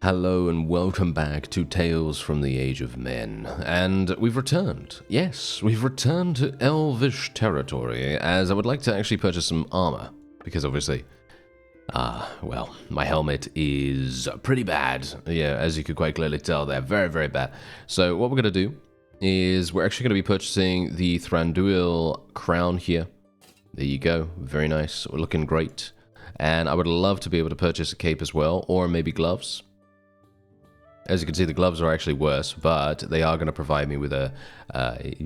Hello and welcome back to Tales from the Age of Men. And we've returned. Yes, we've returned to Elvish territory, as I would like to actually purchase some armor. Because obviously, well, my helmet is pretty bad. Yeah, as you could quite clearly tell, they're very, very bad. So what we're going to do is we're actually going to be purchasing the Thranduil crown here. There you go. Very nice. We're looking great. And I would love to be able to purchase a cape as well, or maybe gloves. As you can see, the gloves are actually worse, but they are going to provide me with a,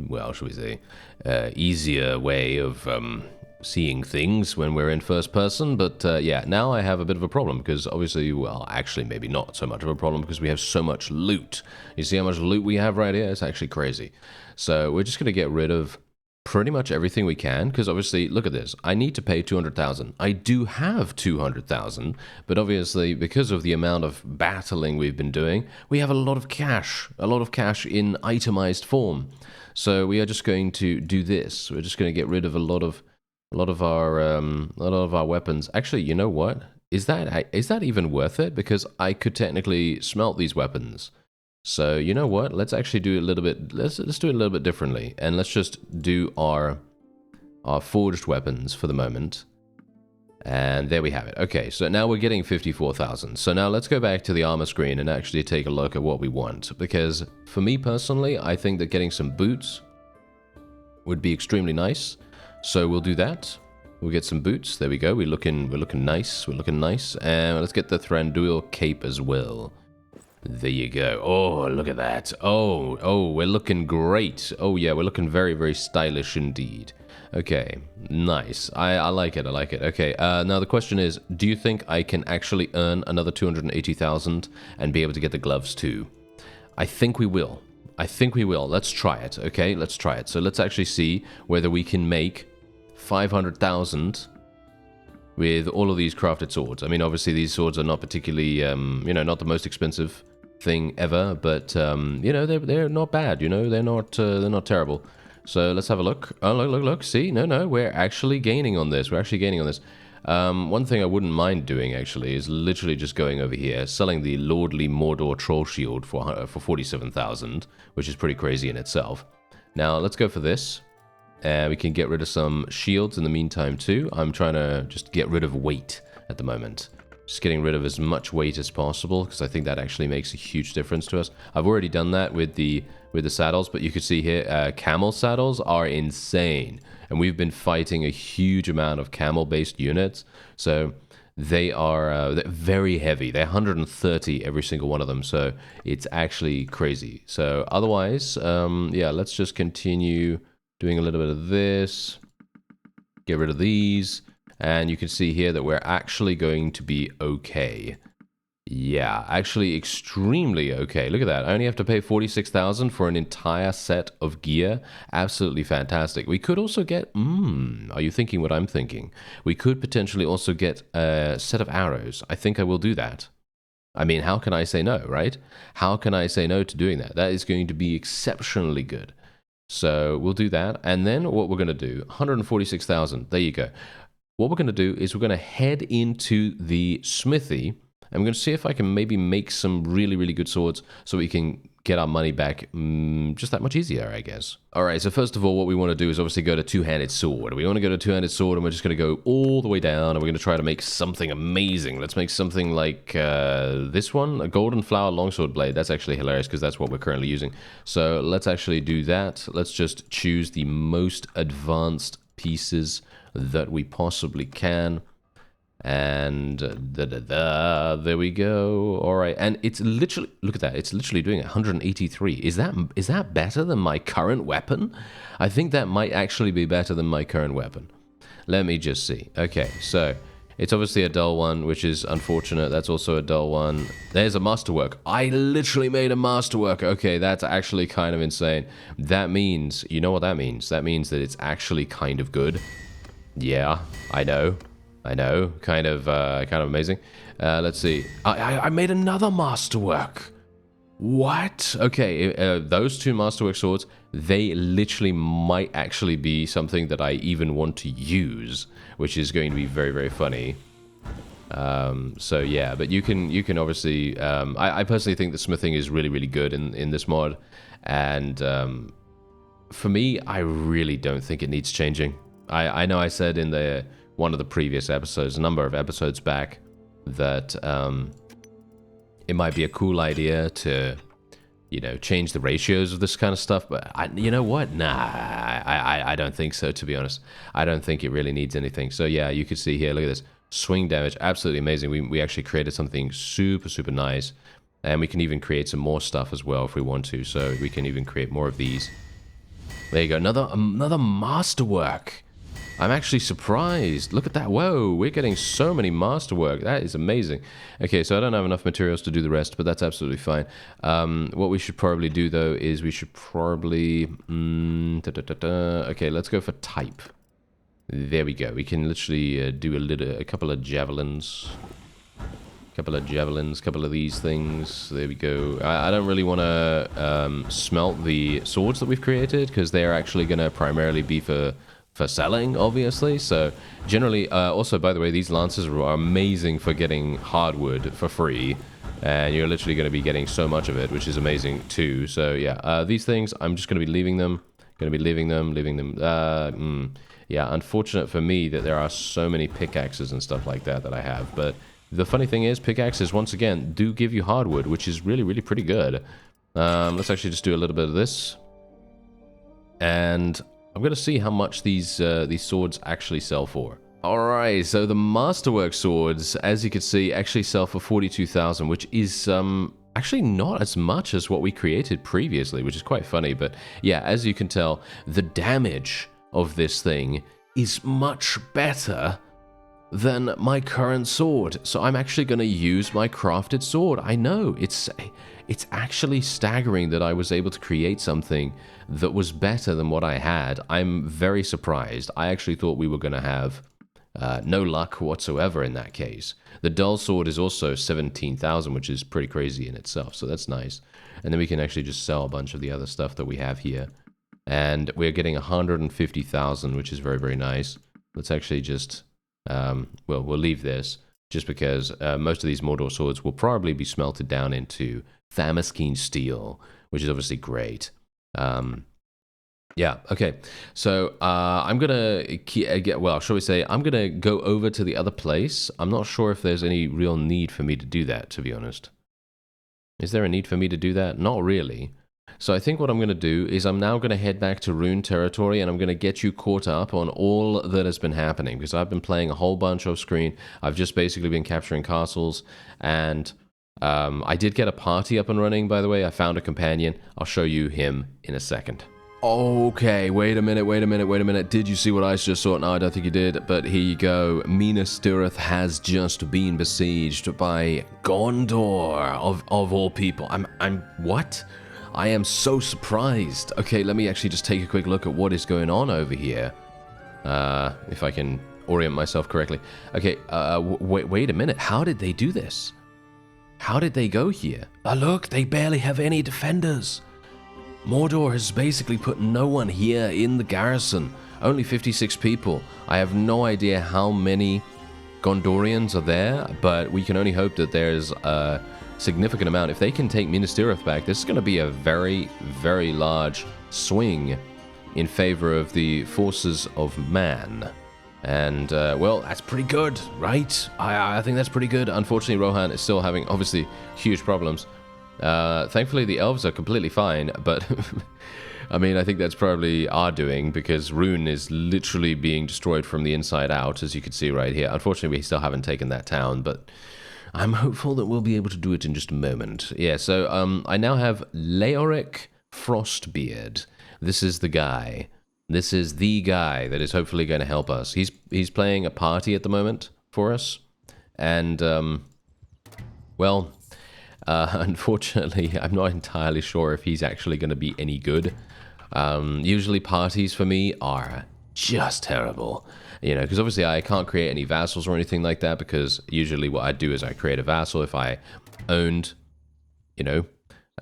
well, should we say, easier way of seeing things when we're in first person. But yeah, now I have a bit of a problem because obviously, well, actually maybe not so much of a problem because we have so much loot. You see how much loot we have right here? It's actually crazy. So we're just going to get rid of pretty much everything we can, because obviously, look at this. I need to pay 200,000. I do have 200,000, but obviously, because of the amount of battling we've been doing, we have a lot of cash in itemized form. So we are just going to do this. We're just going to get rid of a lot of our weapons. Actually, you know what? Is that even worth it? Because I could technically smelt these weapons. So you know what? Let's actually do it a little bit. Let's do it a little bit differently, and let's just do our forged weapons for the moment. And there we have it. Okay, so now we're getting 54,000. So now let's go back to the armor screen and actually take a look at what we want. Because for me personally, I think that getting some boots would be extremely nice. So we'll do that. We'll get some boots. There we go. We're looking nice. We're looking nice. And let's get the Thranduil cape as well. There you go. Oh, look at that. Oh, we're looking great. Oh, yeah, we're looking very, very stylish indeed. Okay, nice. I like it. I like it. Okay, now the question is, do you think I can actually earn another 280,000 and be able to get the gloves too? I think we will. I think we will. Let's try it, okay? Let's try it. So let's actually see whether we can make 500,000 with all of these crafted swords. I mean, obviously, these swords are not particularly, you know, not the most expensive thing ever, but you know, they're not bad. You know, they're not terrible. So let's have a look. Oh, look. See, no, we're actually gaining on this. We're actually gaining on this. One thing I wouldn't mind doing actually is literally just going over here, selling the Lordly Mordor Troll Shield for 47,000, which is pretty crazy in itself. Now let's go for this. We can get rid of some shields in the meantime too. I'm trying to just get rid of weight at the moment. Just getting rid of as much weight as possible, because I think that actually makes a huge difference to us. I've already done that with the saddles, but you can see here, camel saddles are insane. And we've been fighting a huge amount of camel-based units. So they are they're very heavy. They're 130 every single one of them. So it's actually crazy. So otherwise, yeah, let's just continue doing a little bit of this, get rid of these, and you can see here that we're actually going to be okay. Yeah, actually extremely okay. Look at that. I only have to pay 46,000 for an entire set of gear. Absolutely fantastic. We could also get, are you thinking what I'm thinking? We could potentially also get a set of arrows. I think I will do that. I mean, how can I say no, right? How can I say no to doing that? That is going to be exceptionally good. So we'll do that, and then what we're going to do, 146,000, there you go. What we're going to do is we're going to head into the smithy, and we're going to see if I can maybe make some really, really good swords so we can get our money back just that much easier, I guess. All right, so first of all, what we want to do is obviously go to two-handed sword. We want to go to two-handed sword, and we're just going to go all the way down, and we're going to try to make something amazing. Let's make something like this one, a golden flower longsword blade. That's actually hilarious because that's what we're currently using. So let's actually do that. Let's just choose the most advanced pieces that we possibly can. And there we go. All right, and it's literally, look at that, it's literally doing 183. Is that better than my current weapon? I think that might actually be better than my current weapon. Let me just see. Okay, so it's obviously a dull one, which is unfortunate. That's also a dull one. There's a masterwork. I literally made a masterwork. Okay, that's actually kind of insane. That means, you know what that means? That means that it's actually kind of good. Yeah, I know, kind of amazing. Let's see. I made another masterwork. What? Okay, those two masterwork swords, they literally might actually be something that I even want to use, which is going to be very, very funny. So yeah, but you can obviously. I personally think the smithing is really good in this mod, and for me, I really don't think it needs changing. I know I said in one of the previous episodes, a number of episodes back, that it might be a cool idea to, you know, change the ratios of this kind of stuff, but you know what? Nah, I don't think so, to be honest. I don't think it really needs anything. So yeah, you can see here, look at this. Swing damage, absolutely amazing. We actually created something super nice, and we can even create some more stuff as well if we want to, so we can even create more of these. There you go, another masterwork. I'm actually surprised. Look at that. Whoa, we're getting so many masterwork. That is amazing. Okay, so I don't have enough materials to do the rest, but that's absolutely fine. What we should probably do, though, is we should probably... Okay, let's go for type. There we go. We can literally do a couple of javelins. Couple of these things. There we go. I don't really want to smelt the swords that we've created, because they are actually going to primarily be for selling, obviously. So generally, also, by the way, these lances are amazing for getting hardwood for free, and you're literally going to be getting so much of it, which is amazing too. So yeah, these things, I'm just going to be leaving them. Leaving them. Yeah, unfortunate for me that there are so many pickaxes and stuff like that I have, but the funny thing is, pickaxes, once again, do give you hardwood, which is really pretty good. Let's actually just do a little bit of this, and I'm going to see how much these swords actually sell for. Alright, so the Masterwork swords, as you can see, actually sell for 42,000, which is actually not as much as what we created previously, which is quite funny. But yeah, as you can tell, the damage of this thing is much better than my current sword. So I'm actually going to use my crafted sword. I know, it's actually staggering that I was able to create something that was better than what I had. I'm very surprised. I actually thought we were going to have no luck whatsoever in that case. The dull sword is also 17,000, which is pretty crazy in itself, so that's nice. And then we can actually just sell a bunch of the other stuff that we have here. And we're getting 150,000, which is very nice. Let's actually just, well, we'll leave this, just because most of these Mordor swords will probably be smelted down into Thamaskeen steel, which is obviously great. Yeah, okay. So I'm gonna shall we say, I'm gonna go over to the other place. I'm not sure if there's any real need for me to do that, to be honest. Is there a need for me to do that? Not really. So I think what I'm going to do is I'm now going to head back to RHUN territory, and I'm going to get you caught up on all that has been happening, because I've been playing a whole bunch off screen. I've just basically been capturing castles, and I did get a party up and running, by the way. I found a companion. I'll show you him in a second. Okay, wait a minute. Did you see what I just saw? No, I don't think you did, but here you go. Minas Tirith has just been besieged by Gondor, of all people. What? I am so surprised. Okay, let me actually just take a quick look at what is going on over here. If I can orient myself correctly. Okay, wait a minute. How did they do this? How did they go here? Look, they barely have any defenders. Mordor has basically put no one here in the garrison. Only 56 people. I have no idea how many Gondorians are there, but we can only hope that there's a significant amount. If they can take Minas Tirith back, this is going to be a very large swing in favor of the forces of man. And, well, that's pretty good, right? I think that's pretty good. Unfortunately, Rohan is still having, obviously, huge problems. Thankfully, the elves are completely fine, but I mean, I think that's probably our doing, because RHUN is literally being destroyed from the inside out, as you can see right here. Unfortunately, we still haven't taken that town, but I'm hopeful that we'll be able to do it in just a moment. Yeah, so I now have Leoric Frostbeard. This is the guy. This is the guy that is hopefully going to help us. He's playing a party at the moment for us, and well, unfortunately, I'm not entirely sure if he's actually going to be any good. Usually parties for me are just terrible, you know, because obviously I can't create any vassals or anything like that, because usually what I do is I create a vassal if I owned, you know,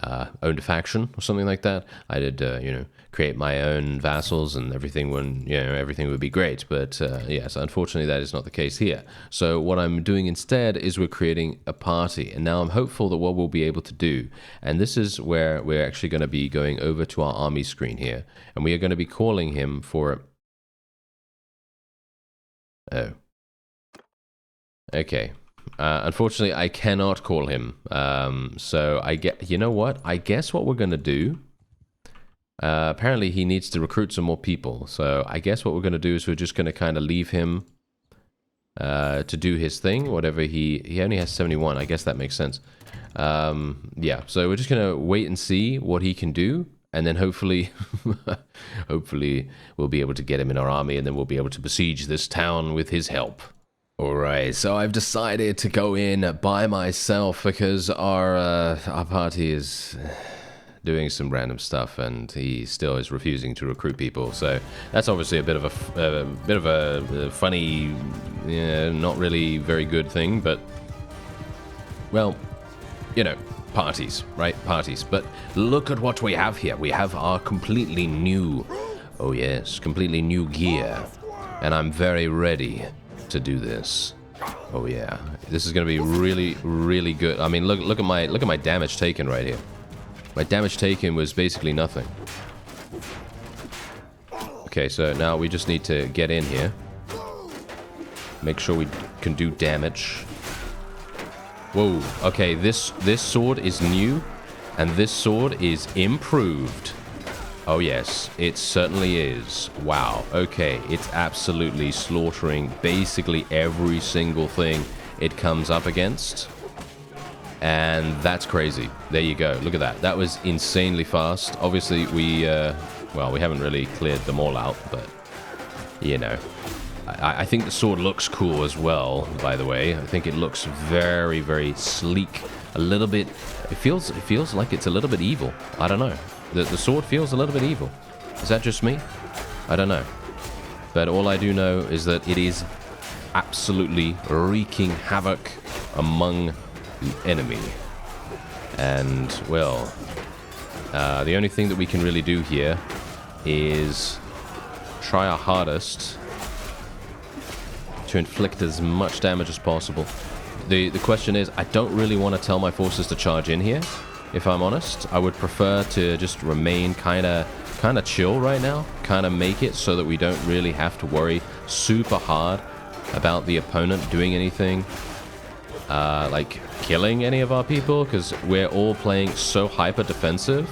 owned a faction or something like that, I did, you know, create my own vassals and everything when, you know, everything would be great. But yes, unfortunately, that is not the case here. So what I'm doing instead is we're creating a party. And now I'm hopeful that what we'll be able to do, and this is where we're actually going to be going over to our army screen here, and we are going to be calling him for... Oh. Okay. Unfortunately, I cannot call him. So I get, you know what? I guess what we're going to do... apparently he needs to recruit some more people. So I guess what we're going to do is we're just going to kind of leave him to do his thing. Whatever he only has 71. I guess that makes sense. Yeah, so we're just going to wait and see what he can do. And then hopefully, hopefully we'll be able to get him in our army, and then we'll be able to besiege this town with his help. Alright, so I've decided to go in by myself because our party is doing some random stuff, and he still is refusing to recruit people. So that's obviously a bit of a funny, not really very good thing. But well, you know, parties, right? Parties. But look at what we have here. We have our completely new, oh yes, completely new gear, and I'm very ready to do this. Oh yeah, this is going to be really, really good. I mean, look at my damage taken right here. My damage taken was basically nothing. Okay, so now we just need to get in here, make sure we can do damage. Whoa. Okay, this sword is new, and this sword is improved. Oh yes, it certainly is. Wow, okay, it's absolutely slaughtering basically every single thing it comes up against. And that's crazy. There you go, look at that. That was insanely fast. Obviously, well, we haven't really cleared them all out, but, you know. I think the sword looks cool as well, by the way. I think it looks very, very sleek. A little bit, it feels like it's a little bit evil. I don't know. The sword feels a little bit evil. Is that just me? I don't know. But all I do know is that it is absolutely wreaking havoc among the enemy. And, well, the only thing that we can really do here is try our hardest to inflict as much damage as possible. The question is, I don't really want to tell my forces to charge in here. If I'm honest, I would prefer to just remain kind of chill right now, kind of make it so that we don't really have to worry super hard about the opponent doing anything, like killing any of our people, because we're all playing so hyper defensive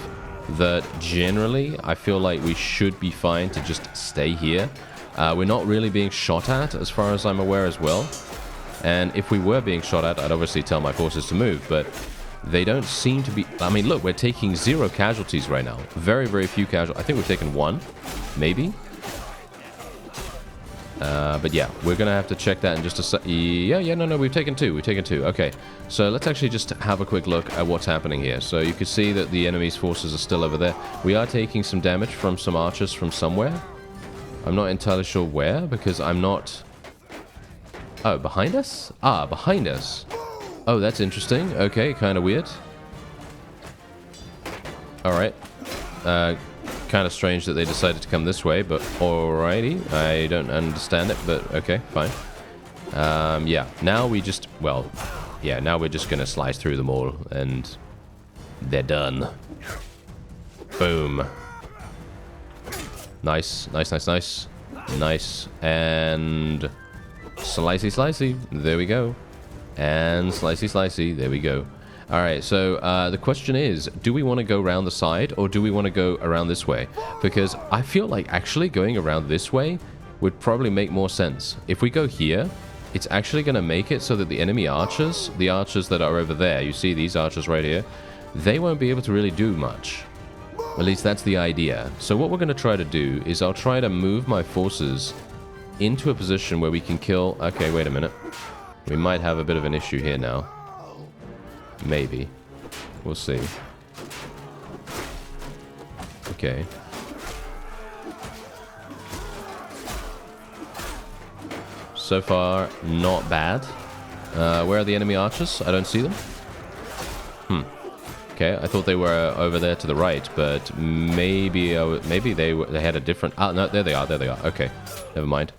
that generally I feel like we should be fine to just stay here. We're not really being shot at, as far as I'm aware as well. And if we were being shot at, I'd obviously tell my forces to move, but they don't seem to be... I mean, look, we're taking 0 casualties right now. Very, very few casualties. I think we've taken 1, maybe. But yeah, we're going to have to check that in just a sec. Yeah, no, we've taken 2. We've taken 2. Okay, so let's actually just have a quick look at what's happening here. So you can see that the enemy's forces are still over there. We are taking some damage from some archers from somewhere. I'm not entirely sure where, because I'm not... Oh, behind us? Ah, behind us. Oh, that's interesting. Okay, kind of weird. Alright. Kind of strange that they decided to come this way, but alrighty. I don't understand it, but okay, fine. Yeah, now we just... Well, yeah, now we're just going to slice through them all, and they're done. Boom. Nice, nice, nice, nice. Nice, and... Slicey, slicey. There we go. And slicey, slicey. There we go. Alright, so the question is, do we want to go around the side, or do we want to go around this way? Because I feel like actually going around this way would probably make more sense. If we go here, it's actually going to make it so that the enemy archers, the archers that are over there, you see these archers right here, they won't be able to really do much. At least that's the idea. So what we're going to try to do is I'll try to move my forces into a position where we can kill... Okay, wait a minute. We might have a bit of an issue here now. Maybe. We'll see. Okay. So far, not bad. Where are the enemy archers? I don't see them. Okay, I thought they were over there to the right, but maybe maybe they had a different... Ah, no, there they are, there they are. Okay, never mind.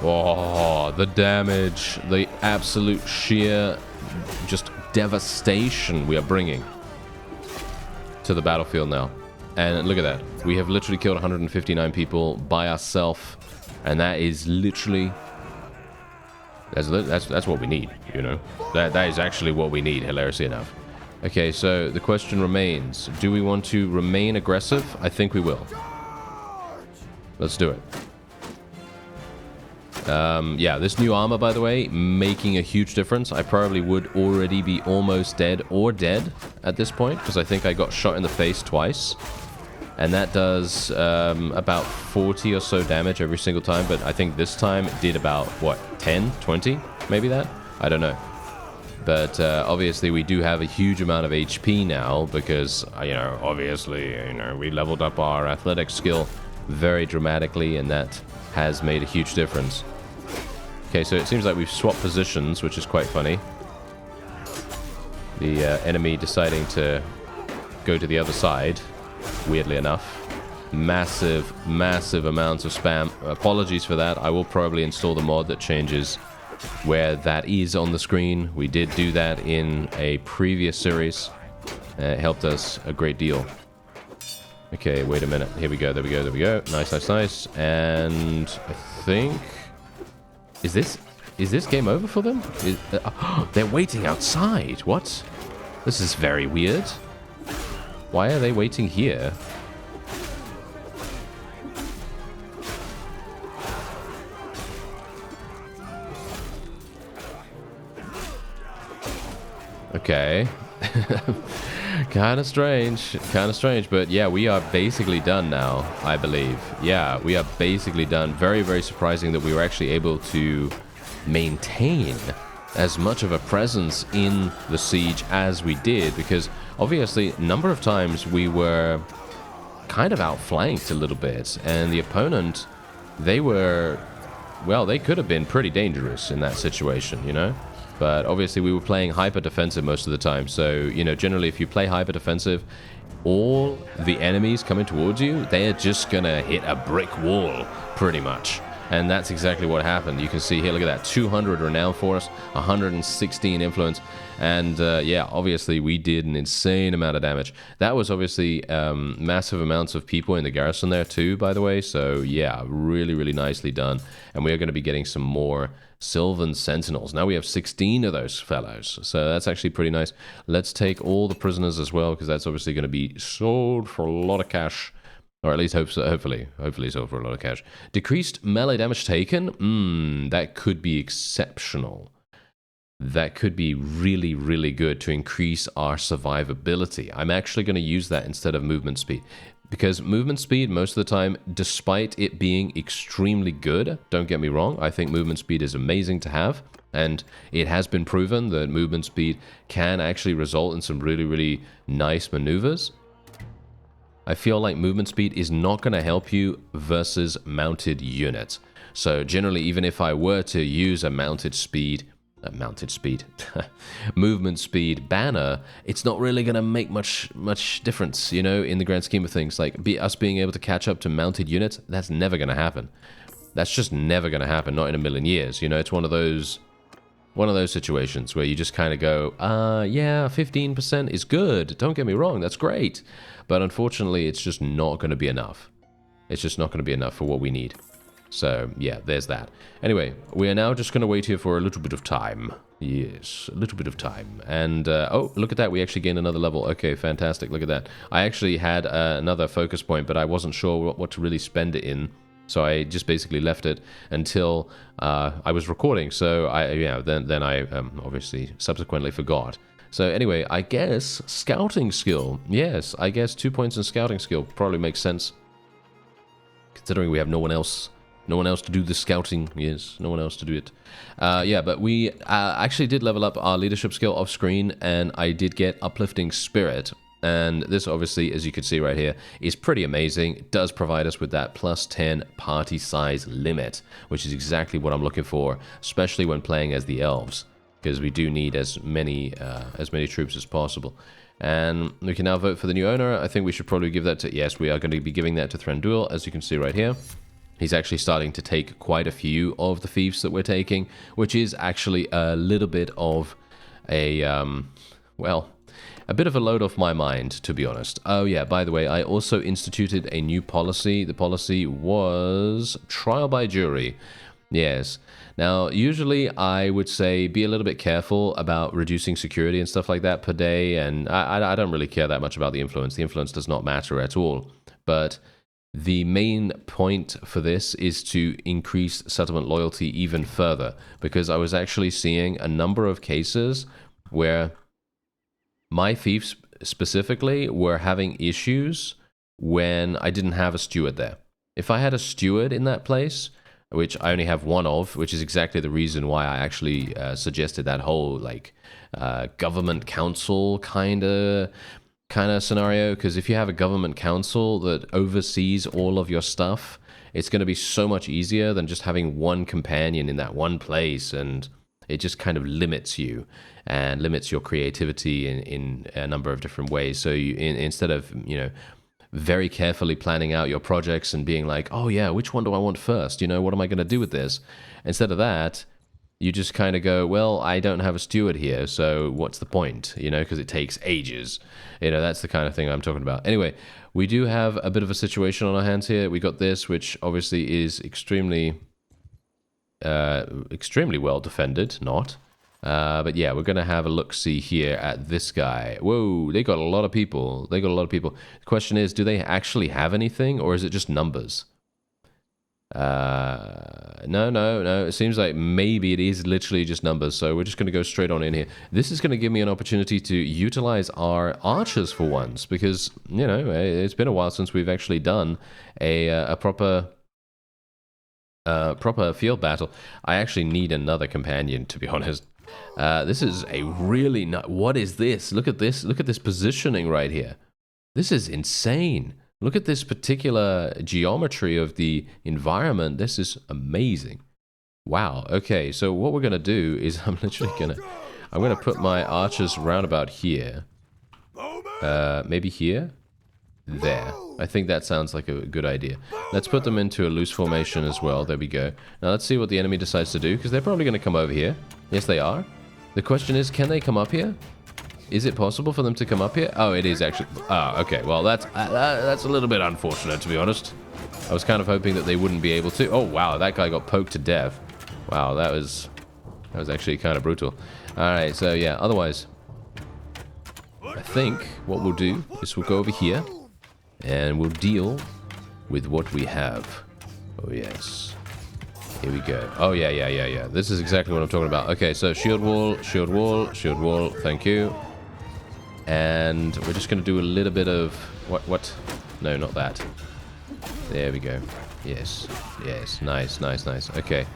Oh, the damage, the absolute sheer just devastation we are bringing to the battlefield now. And look at that. We have literally killed 159 people by ourselves, and that is literally... That's what we need, you know. That is actually what we need, hilariously enough. Okay, so the question remains, do we want to remain aggressive? I think we will. Let's do it. Yeah, this new armor, by the way, making a huge difference. I probably would already be almost dead or dead at this point, because I think I got shot in the face twice. And that does about 40 or so damage every single time, but I think this time it did about, what, 10, 20? Maybe that? I don't know. But obviously we do have a huge amount of HP now because, you know, obviously, you know, we leveled up our athletic skill very dramatically, and that has made a huge difference. Okay, so it seems like we've swapped positions, which is quite funny. The enemy deciding to go to the other side, weirdly enough. Massive, massive amounts of spam. Apologies for that. I will probably install the mod that changes where that is on the screen. We did do that in a previous series. It helped us a great deal. Okay, wait a minute. Here we go, there we go, there we go. Nice, nice, nice. And I think... Is this game over for them? They're waiting outside. What? This is very weird. Why are they waiting here? Okay. Kind of strange, but yeah, we are basically done now, I believe. Yeah, we are basically done. Very, very surprising that we were actually able to maintain as much of a presence in the siege as we did, because obviously a number of times we were kind of outflanked a little bit, and the opponent, they were, well, they could have been pretty dangerous in that situation, you know? But obviously we were playing hyper defensive most of the time, so, you know, generally if you play hyper defensive, all the enemies coming towards you, they are just gonna hit a brick wall, pretty much. And that's exactly what happened. You can see here, look at that, 200 renown for us, 116 influence, and yeah, obviously we did an insane amount of damage. That was obviously massive amounts of people in the garrison there too, by the way, so yeah, really, really nicely done. And we are going to be getting some more Sylvan Sentinels. Now we have 16 of those fellows, so that's actually pretty nice. Let's take all the prisoners as well, because that's obviously going to be sold for a lot of cash. Or at least hopefully sold for a lot of cash. Decreased melee damage taken? That could be exceptional. That could be really, really good to increase our survivability. I'm actually going to use that instead of movement speed. Because movement speed, most of the time, despite it being extremely good, don't get me wrong, I think movement speed is amazing to have. And it has been proven that movement speed can actually result in some really, really nice maneuvers. I feel like movement speed is not going to help you versus mounted units. So generally, even if I were to use a movement speed banner, it's not really going to make much difference, you know, in the grand scheme of things. Like us being able to catch up to mounted units, that's never going to happen. That's just never going to happen, not in a million years. You know, it's one of those situations where you just kind of go, yeah, 15% is good. Don't get me wrong, that's great. But unfortunately, it's just not going to be enough. It's just not going to be enough for what we need. So, yeah, there's that. Anyway, we are now just going to wait here for a little bit of time. Yes, a little bit of time. And, oh, look at that. We actually gained another level. Okay, fantastic. Look at that. I actually had another focus point, but I wasn't sure what to really spend it in. So I just basically left it until I was recording. So then I obviously subsequently forgot. So anyway, I guess scouting skill. Yes, I guess 2 points in scouting skill probably makes sense, considering we have no one else to do the scouting. Yes, no one else to do it. Yeah, but we actually did level up our leadership skill off screen, and I did get uplifting spirit. And this obviously, as you can see right here, is pretty amazing. It does provide us with that +10 party size limit, which is exactly what I'm looking for, especially when playing as the elves. because we do need as many troops as possible. And we can now vote for the new owner. I think we should probably give that to... Yes, we are going to be giving that to Thranduil, as you can see right here. He's actually starting to take quite a few of the fiefs that we're taking, which is actually a little bit of a, well, a bit of a load off my mind, to be honest. Oh yeah, by the way, I also instituted a new policy. The policy was trial by jury. Yes. Now, usually I would say be a little bit careful about reducing security and stuff like that per day, and I don't really care that much about the influence. The influence does not matter at all. But the main point for this is to increase settlement loyalty even further, because I was actually seeing a number of cases where my fiefs specifically were having issues when I didn't have a steward there. If I had a steward in that place, which I only have one of, which is exactly the reason why I actually suggested that whole like government council kind of scenario, because if you have a government council that oversees all of your stuff, it's going to be so much easier than just having one companion in that one place, and it just kind of limits you and limits your creativity in a number of different ways. So you, instead of, you know, very carefully planning out your projects and being like, oh yeah, which one do I want first? You know, what am I going to do with this? Instead of that, you just kind of go, well, I don't have a steward here, so what's the point? You know, because it takes ages. You know, that's the kind of thing I'm talking about. Anyway, we do have a bit of a situation on our hands here. We got this, which obviously is extremely well defended, not. But yeah, we're going to have a look-see here at this guy. Whoa, they got a lot of people. They got a lot of people. The question is, do they actually have anything, or is it just numbers? No. It seems like maybe it is literally just numbers, so we're just going to go straight on in here. This is going to give me an opportunity to utilize our archers for once, because, you know, it's been a while since we've actually done a proper field battle. I actually need another companion, to be honest. This is a really what is this? Look at this. Look at this positioning right here. This is insane. Look at this particular geometry of the environment. This is amazing. Wow. Okay, so what we're gonna do is I'm gonna put my archers round about here. Maybe here? There. I think that sounds like a good idea. Let's put them into a loose formation as well. There we go. Now let's see what the enemy decides to do, because they're probably going to come over here. Yes, they are. The question is, can they come up here? Is it possible for them to come up here? Oh, it is actually. Oh, okay. Well, that's a little bit unfortunate, to be honest. I was kind of hoping that they wouldn't be able to. Oh, wow. That guy got poked to death. Wow, that was actually kind of brutal. All right, so yeah, otherwise, I think what we'll do is we'll go over here, and we'll deal with what we have. Oh, yes. Here we go. Oh, yeah. This is exactly what I'm talking about. Okay, so shield wall, shield wall, shield wall. Thank you. And we're just going to do a little bit of... What? No, not that. There we go. Yes. Nice. Okay.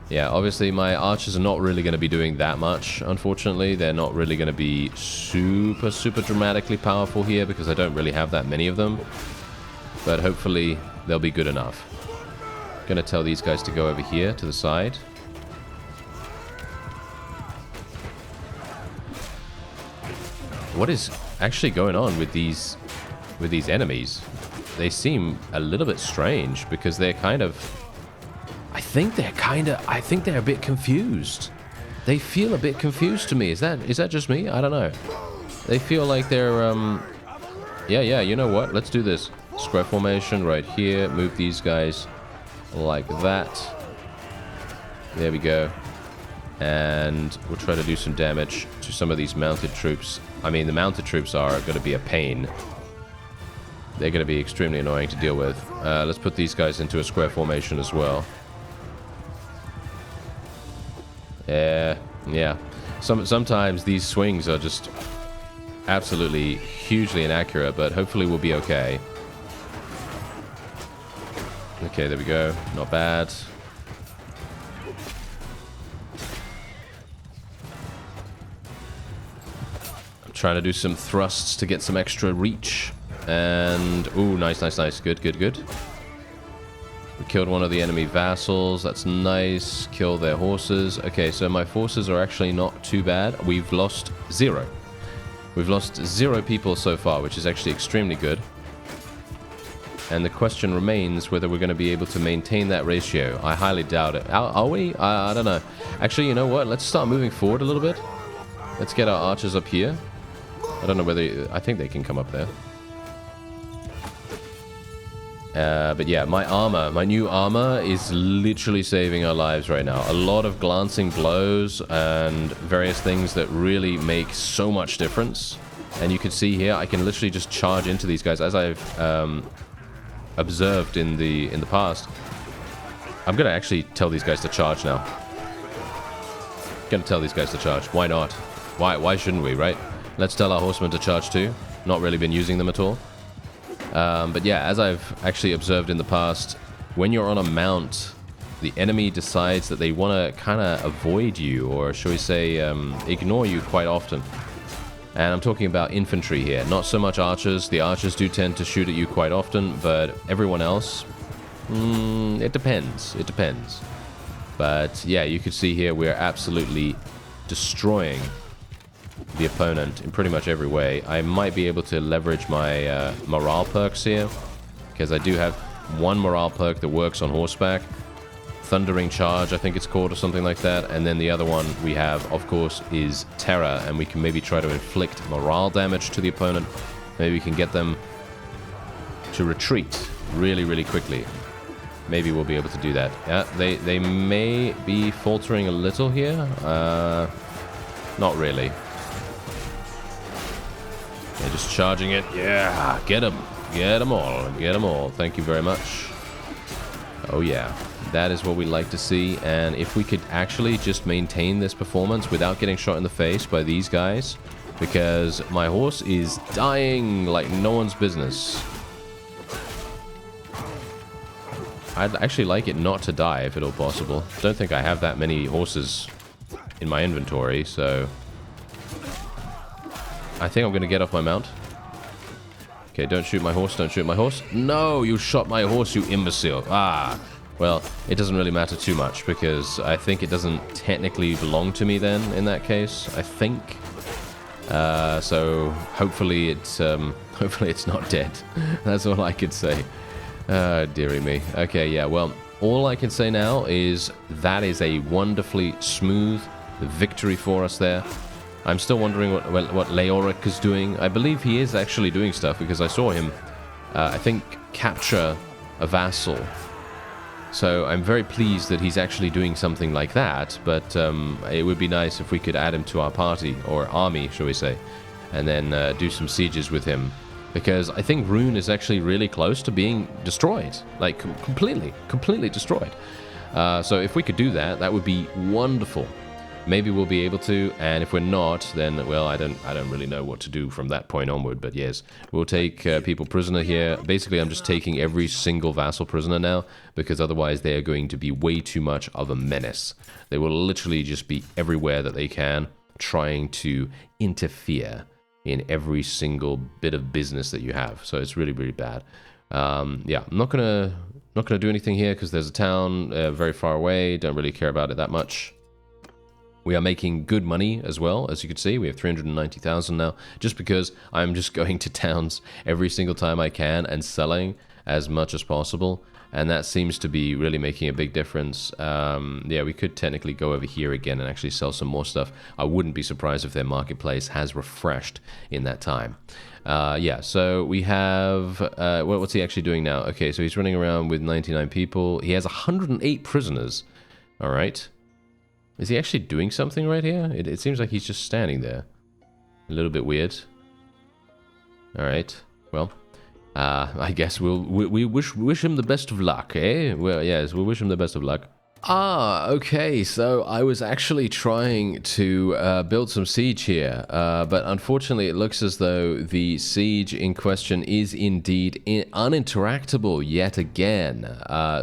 Yeah, obviously my archers are not really going to be doing that much, unfortunately. They're not really going to be super dramatically powerful here, because I don't really have that many of them. But hopefully they'll be good enough. Gonna tell these guys to go over here to the side. What is actually going on with these enemies? They seem a little bit strange, because they're kind of... I think they're a bit confused. They feel a bit confused to me. Is that just me? I don't know. They feel like they're yeah, you know what? Let's do this. Square formation right here. Move these guys like that. There we go. And we'll try to do some damage to some of these mounted troops. I mean, the mounted troops are going to be a pain. They're going to be extremely annoying to deal with. Let's put these guys into a square formation as well. Yeah. Sometimes these swings are just absolutely hugely inaccurate, but hopefully we'll be okay. Okay, there we go. Not bad. I'm trying to do some thrusts to get some extra reach. And, ooh, nice. Good. We killed one of the enemy vassals. That's nice. Kill their horses. Okay, so my forces are actually not too bad. We've lost 0. We've lost 0 people so far, which is actually extremely good. And the question remains whether we're going to be able to maintain that ratio. I highly doubt it. Are we? I don't know. Actually, you know what? Let's start moving forward a little bit. Let's get our archers up here. I don't know whether... I think they can come up there. But yeah, my new armor is literally saving our lives right now. A lot of glancing blows and various things that really make so much difference. And you can see here, I can literally just charge into these guys as I've observed in the past. I'm gonna actually tell these guys to charge now. Gonna tell these guys to charge. Why not? Why shouldn't we, right? Let's tell our horsemen to charge too. Not really been using them at all. But yeah, as I've actually observed in the past, when you're on a mount, the enemy decides that they want to kind of avoid you, or shall we say, ignore you quite often. And I'm talking about infantry here, not so much archers. The archers do tend to shoot at you quite often, but everyone else, it depends. It depends. But yeah, you can see here we're absolutely destroying the opponent in pretty much every way. I might be able to leverage my morale perks here, because I do have one morale perk that works on horseback. Thundering Charge, I think it's called, or something like that. And then the other one we have, of course, is Terror, and we can maybe try to inflict morale damage to the opponent. Maybe we can get them to retreat really, really quickly. Maybe we'll be able to do that. Yeah, they may be faltering a little here. Not really. They're just charging it. Yeah, get them. Get them all. Get them all. Thank you very much. Oh, yeah. That is what we like to see. And if we could actually just maintain this performance without getting shot in the face by these guys, because my horse is dying like no one's business. I'd actually like it not to die if at all possible. Don't think I have that many horses in my inventory, so I think I'm going to get off my mount. Okay, don't shoot my horse, don't shoot my horse. No, you shot my horse, you imbecile. Ah, well, it doesn't really matter too much, because I think it doesn't technically belong to me then, in that case, I think. So, hopefully it's not dead. That's all I could say. Dearie me. Okay, yeah, well, all I can say now is that is a wonderfully smooth victory for us there. I'm still wondering what Leoric is doing. I believe he is actually doing stuff, because I saw him, I think, capture a vassal. So I'm very pleased that he's actually doing something like that, but it would be nice if we could add him to our party, or army, shall we say, and then do some sieges with him. Because I think RHUN is actually really close to being destroyed, like completely destroyed. So if we could do that, that would be wonderful. Maybe we'll be able to, and if we're not, then, well, I don't really know what to do from that point onward, but yes, we'll take people prisoner here. Basically, I'm just taking every single vassal prisoner now, because otherwise they are going to be way too much of a menace. They will literally just be everywhere that they can, trying to interfere in every single bit of business that you have, so it's really, really bad. Yeah, I'm not gonna do anything here, because there's a town very far away, don't really care about it that much. We are making good money as well, as you can see. We have 390,000 now, just because I'm just going to towns every single time I can and selling as much as possible. And that seems to be really making a big difference. Yeah, we could technically go over here again and actually sell some more stuff. I wouldn't be surprised if their marketplace has refreshed in that time. Yeah, so we have... what's he actually doing now? Okay, so he's running around with 99 people. He has 108 prisoners. All right. Is he actually doing something right here? It seems like he's just standing there. A little bit weird. Alright, well, I guess we wish him the best of luck, eh? Well, yes, we wish him the best of luck. Ah, okay, so I was actually trying to build some siege here, but unfortunately it looks as though the siege in question is indeed uninteractable yet again.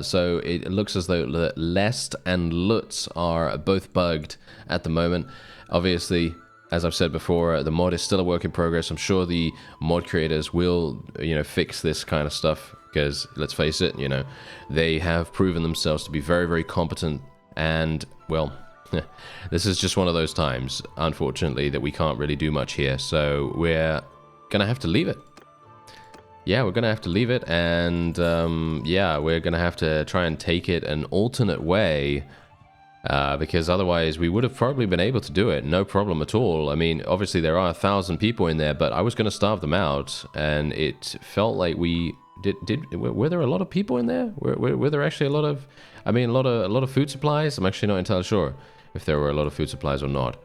So it looks as though Lest and Lutz are both bugged at the moment. Obviously, as I've said before, the mod is still a work in progress. I'm sure the mod creators will, you know, fix this kind of stuff because, let's face it, you know, they have proven themselves to be very, very competent. And, well, this is just one of those times, unfortunately, that we can't really do much here. So we're gonna have to leave it. Yeah, we're gonna have to leave it, and yeah, we're gonna have to try and take it an alternate way, because otherwise we would have probably been able to do it, no problem at all. I mean, obviously there are 1,000 people in there, but I was gonna starve them out, and it felt like we were there a lot of people in there? Were there actually a lot of, I mean, a lot of food supplies? I'm actually not entirely sure if there were a lot of food supplies or not.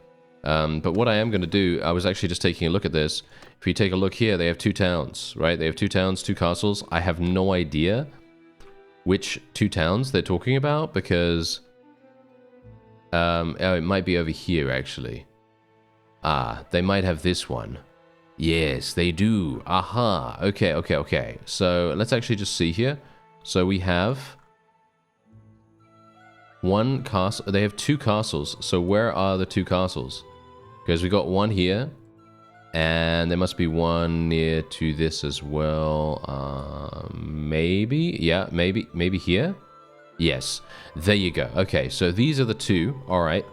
But what I am going to do, I was actually just taking a look at this. If you take a look here, they have 2 towns, right? They have 2 towns, 2 castles. I have no idea which 2 towns they're talking about because oh, it might be over here, actually. Ah, they might have this one. Yes, they do. Aha. Okay, okay, okay. So let's actually just see here. So we have 1 castle. They have 2 castles. So where are the 2 castles? Because we got 1 here, and there must be 1 near to this as well. Maybe, yeah, maybe here. Yes, there you go. Okay, so these are the 2. All right,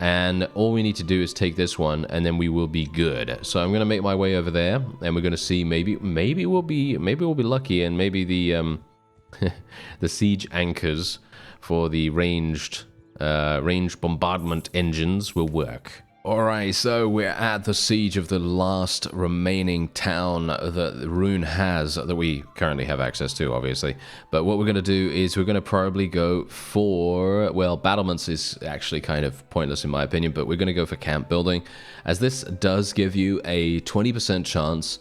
and all we need to do is take this one, and then we will be good. So I'm gonna make my way over there, and we're gonna see. Maybe we'll be lucky, and maybe the the siege anchors for the ranged bombardment engines will work. Alright, so we're at the siege of the last remaining town that RHUN has, that we currently have access to, obviously. But what we're going to do is we're going to probably go for, well, battlements is actually kind of pointless in my opinion, but we're going to go for camp building, as this does give you a 20% chance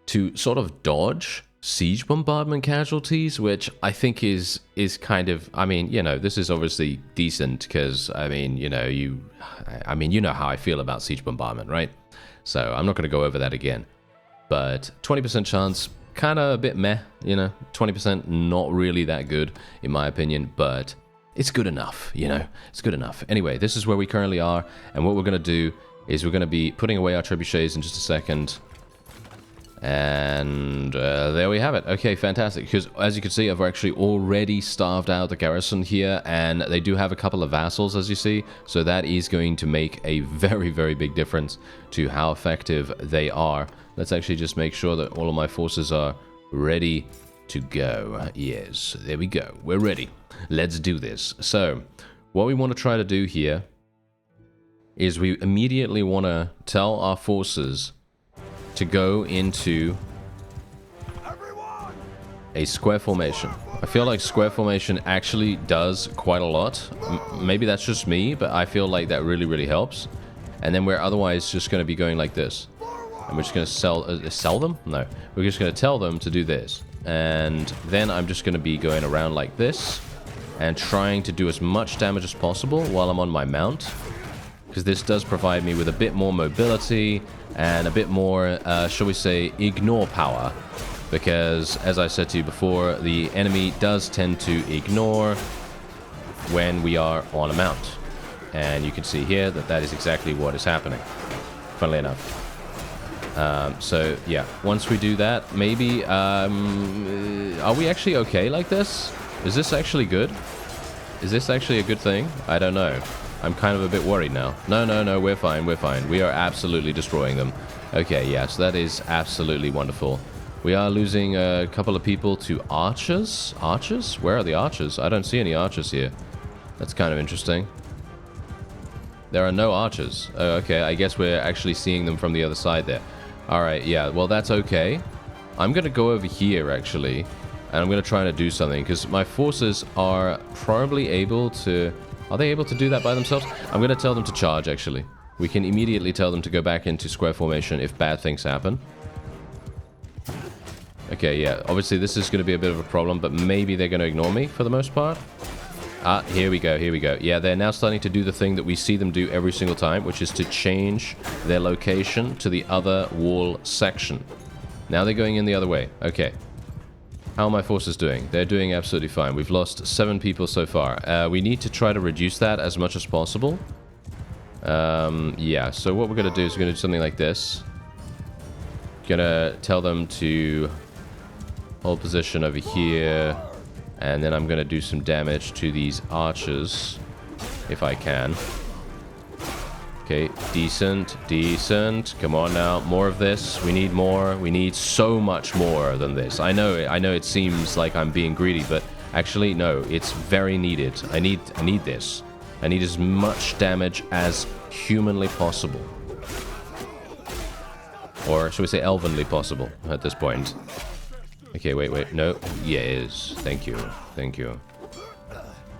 to sort of dodge siege bombardment casualties, which I think is kind of, I mean, you know, this is obviously decent because, I mean, you know, you know how I feel about siege bombardment, right? So I'm not going to go over that again. But 20% chance, kind of a bit meh, you know, 20% not really that good in my opinion, but it's good enough, you know, it's good enough. Anyway, this is where we currently are, and what we're going to do is we're going to be putting away our trebuchets in just a second. And there we have it. Okay, fantastic. Because as you can see, I've actually already starved out the garrison here, and they do have a couple of vassals, as you see. So that is going to make a very, very big difference to how effective they are. Let's actually just make sure that all of my forces are ready to go. Yes, there we go. We're ready. Let's do this. So what we want to try to do here is we immediately want to tell our forces to go into a square formation. I feel like square formation actually does quite a lot. Maybe that's just me, but I feel like that really, really helps. And then we're otherwise just going to be going like this. And we're just going to sell them? No. We're just going to tell them to do this. And then I'm just going to be going around like this and trying to do as much damage as possible while I'm on my mount, because this does provide me with a bit more mobility and a bit more, shall we say, ignore power. Because, as I said to you before, the enemy does tend to ignore when we are on a mount. And you can see here that that is exactly what is happening, funnily enough. So, yeah, once we do that, maybe, are we actually okay like this? Is this actually good? Is this actually a good thing? I don't know. I'm kind of a bit worried now. No, we're fine, we're fine. We are absolutely destroying them. Okay, yeah, so that is absolutely wonderful. We are losing a couple of people to archers. Archers? Where are the archers? I don't see any archers here. That's kind of interesting. There are no archers. Oh, okay, I guess we're actually seeing them from the other side there. Alright, yeah, well, that's okay. I'm going to go over here, actually, and I'm going to try to do something, because my forces are probably able to... Are they able to do that by themselves? I'm going to tell them to charge, actually. We can immediately tell them to go back into square formation if bad things happen. Okay, yeah. Obviously, this is going to be a bit of a problem, but maybe they're going to ignore me for the most part. Ah, here we go, here we go. Yeah, they're now starting to do the thing that we see them do every single time, which is to change their location to the other wall section. Now they're going in the other way. Okay. How are my forces doing? They're doing absolutely fine. We've lost 7 people so far. We need to try to reduce that as much as possible. Yeah, so what we're going to do is we're going to do something like this. Gonna tell them to hold position over here, and then I'm gonna do some damage to these archers, if I can. Okay, decent, decent. Come on now, more of this. We need more. We need so much more than this. I know it seems like I'm being greedy, but actually, no, it's very needed. I need this. I need as much damage as humanly possible. Or should we say elvenly possible at this point? Okay, wait, no. Yeah, it is. Thank you. Thank you.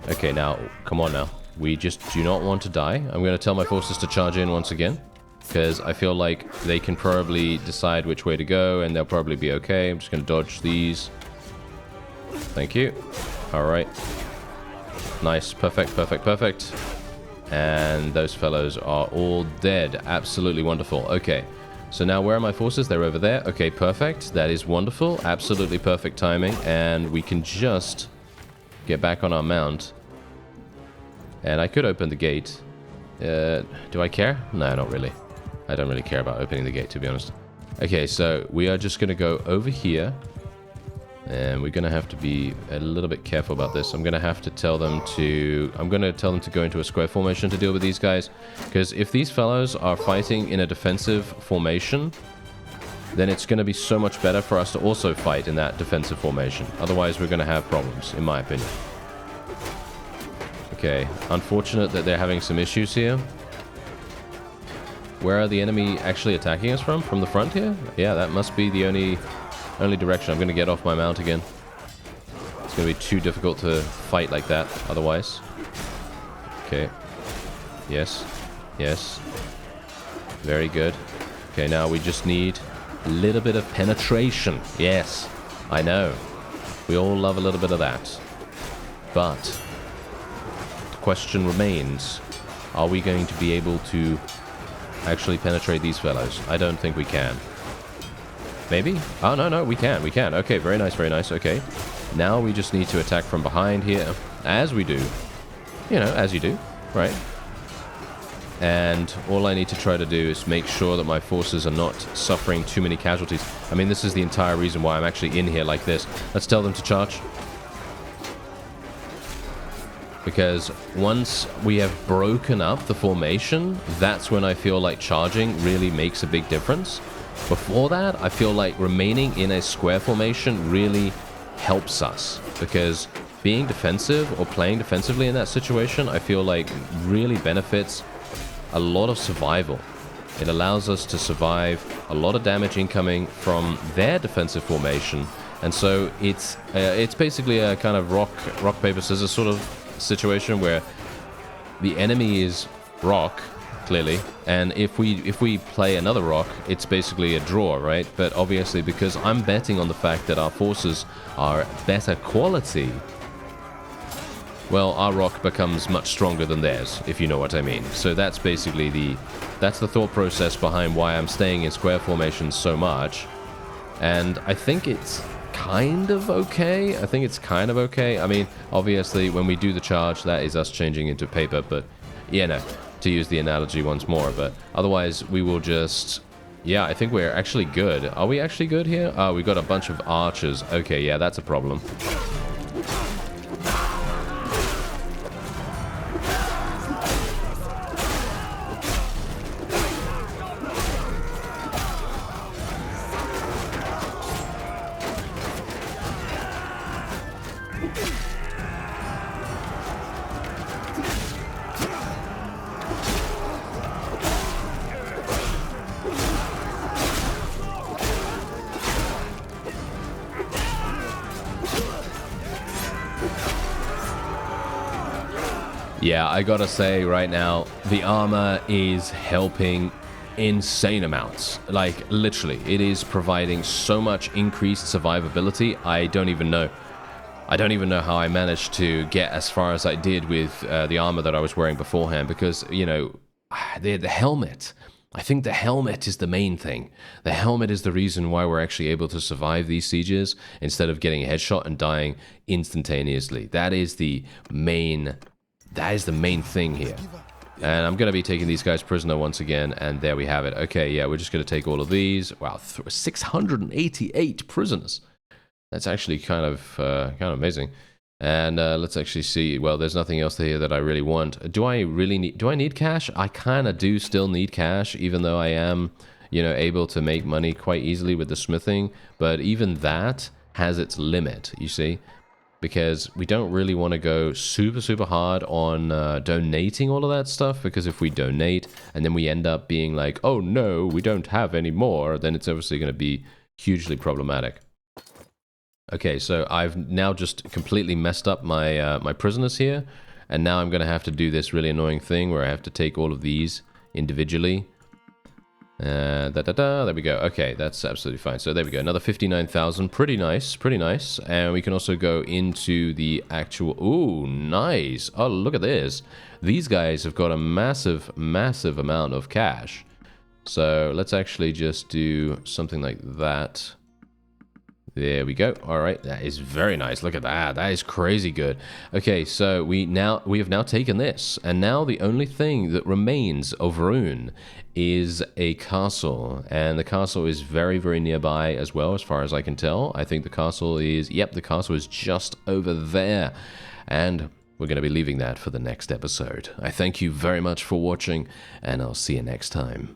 Okay, now, come on now. We just do not want to die. I'm going to tell my forces to charge in once again, because I feel like they can probably decide which way to go, and they'll probably be okay. I'm just going to dodge these. Thank you. Alright. Nice. Perfect, perfect, perfect. And those fellows are all dead. Absolutely wonderful. Okay. So now where are my forces? They're over there. Okay, perfect. That is wonderful. Absolutely perfect timing. And we can just get back on our mount. And I could open the gate. Do I care? No, not really. I don't really care about opening the gate, to be honest. Okay, so we are just going to go over here. And we're going to have to be a little bit careful about this. I'm going to have to tell them to... I'm going to tell them to go into a square formation to deal with these guys. Because if these fellows are fighting in a defensive formation, then it's going to be so much better for us to also fight in that defensive formation. Otherwise, we're going to have problems, in my opinion. Okay, unfortunate that they're having some issues here. Where are the enemy actually attacking us from? From the front here? Yeah, that must be the only direction. I'm going to get off my mount again. It's going to be too difficult to fight like that otherwise. Okay. Yes. Yes. Very good. Okay, now we just need a little bit of penetration. Yes. I know. We all love a little bit of that. But the question remains, are we going to be able to actually penetrate these fellows? I don't think we can. Maybe? Oh, no, we can. We can. Okay, very nice, very nice. Okay. Now we just need to attack from behind here, as we do. You know, as you do, right? And all I need to try to do is make sure that my forces are not suffering too many casualties. I mean, this is the entire reason why I'm actually in here like this. Let's tell them to charge. Because once we have broken up the formation, that's when I feel like charging really makes a big difference. Before that, I feel like remaining in a square formation really helps us. Because being defensive or playing defensively in that situation, I feel like really benefits a lot of survival. It allows us to survive a lot of damage incoming from their defensive formation. And so it's basically a kind of rock, paper, scissors sort of situation where the enemy is rock, clearly, and if we play another rock, it's basically a draw, right? But obviously, because I'm betting on the fact that our forces are better quality, well, our rock becomes much stronger than theirs, if you know what I mean. So that's basically that's the thought process behind why I'm staying in square formations so much. And I think it's kind of okay. I think it's kind of okay. I mean, obviously, when we do the charge, that is us changing into paper, but, yeah, no, to use the analogy once more. But otherwise, we will just... Yeah, I think we're actually good. Are we actually good here? Oh, we got a bunch of archers. Okay, yeah, that's a problem. Yeah, I gotta say right now, the armor is helping insane amounts. Like, literally, it is providing so much increased survivability. I don't even know how I managed to get as far as I did with the armor that I was wearing beforehand, because, you know, the helmet. I think the helmet is the main thing. The helmet is the reason why we're actually able to survive these sieges instead of getting a headshot and dying instantaneously. That is the main thing here. And I'm going to be taking these guys prisoner once again, and there we have it. Okay, yeah, we're just going to take all of these. Wow, 688 prisoners. That's actually kind of amazing. And let's actually see. Well, there's nothing else here that I really want. Do I need cash? I kind of do still need cash, even though I am, you know, able to make money quite easily with the smithing. But even that has its limit, you see. Because we don't really want to go super hard on donating all of that stuff, because if we donate and then we end up being like, oh no, we don't have any more, then it's obviously going to be hugely problematic. Okay, so I've now just completely messed up my my prisoners here, and now I'm going to have to do this really annoying thing where I have to take all of these individually. There we go. Okay, that's absolutely fine. So there we go, another 59,000. Pretty nice, pretty nice. And we can also go into the actual... Ooh, nice. Oh, look at this. These guys have got a massive amount of cash. So let's actually just do something like that. There we go. All right, that is very nice. Look at that. That is crazy good. Okay, so we have now taken this, and now the only thing that remains of RHUN is a castle, and the castle is very nearby as well, as far as I can tell. I think the castle is, yep, the castle is just over there, and we're going to be leaving that for the next episode. I thank you very much for watching, and I'll see you next time.